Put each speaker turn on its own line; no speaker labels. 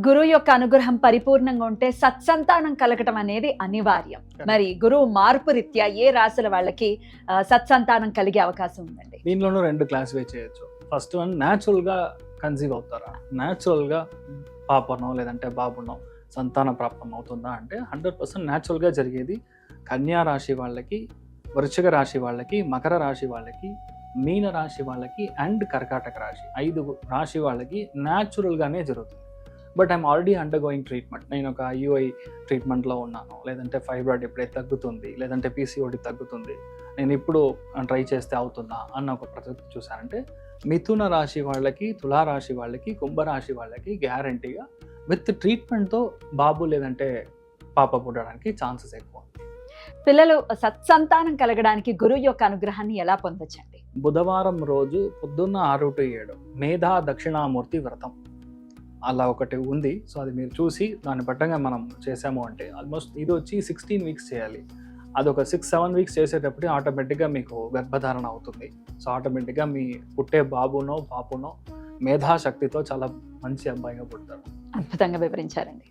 గురువు యొక్క అనుగ్రహం పరిపూర్ణంగా ఉంటే సత్సంతానం కలగటం అనేది అనివార్యం. మరి గురువు మార్పు రీత్యా ఏ రాశుల వాళ్ళకి సత్సంతానం కలిగే అవకాశం ఉందండి?
దీనిలోనూ 2 క్లాసిఫై చేయొచ్చు. ఫస్ట్ వన్, న్యాచురల్గా కన్సీవ్ అవుతారా, న్యాచురల్గా పాపనో లేదంటే బాబునో సంతాన ప్రాప్తం అవుతుందా అంటే 100% న్యాచురల్గా జరిగేది కన్యా రాశి వాళ్ళకి, వృశ్చిక రాశి వాళ్ళకి, మకర రాశి వాళ్ళకి, మీన రాశి వాళ్ళకి అండ్ కర్కాటక రాశి 5 రాశి వాళ్ళకి న్యాచురల్గానే జరుగుతుంది. But I'm already under going treatment. నేను ఒక ఐయుఐ ట్రీట్మెంట్లో ఉన్నాను, లేదంటే ఫైబ్రాయిడ్ ఎప్పుడైతే తగ్గుతుంది, లేదంటే పీసీఓడి తగ్గుతుంది, నేను ఇప్పుడు ట్రై చేస్తే అవుతుందా అన్న ఒక ప్రసక్తి చూసానంటే మిథున రాశి వాళ్ళకి, తులారాశి వాళ్ళకి, కుంభరాశి వాళ్ళకి గ్యారంటీగా విత్ ట్రీట్మెంట్తో బాబు లేదంటే పాప పుట్టడానికి ఛాన్సెస్ ఎక్కువ.
పిల్లలు సత్సంతానం కలగడానికి గురువు యొక్క అనుగ్రహాన్ని ఎలా పొందొచ్చండి?
బుధవారం రోజు పొద్దున్న 6 to 7 మేధా దక్షిణామూర్తి వ్రతం అలా ఒకటి ఉంది. సో అది మీరు చూసి దాన్ని బట్టంగా మనం చేసాము అంటే ఆల్మోస్ట్ ఇది వచ్చి 16 weeks చేయాలి. అదొక 6-7 weeks చేసేటప్పుడు ఆటోమేటిక్గా మీకు గర్భధారణ అవుతుంది. సో ఆటోమేటిక్గా మీ పుట్టే బాబునో పాపునో మేధాశక్తితో చాలా మంచి అబ్బాయిగా పుడతారు.
అద్భుతంగా వివరించారండి.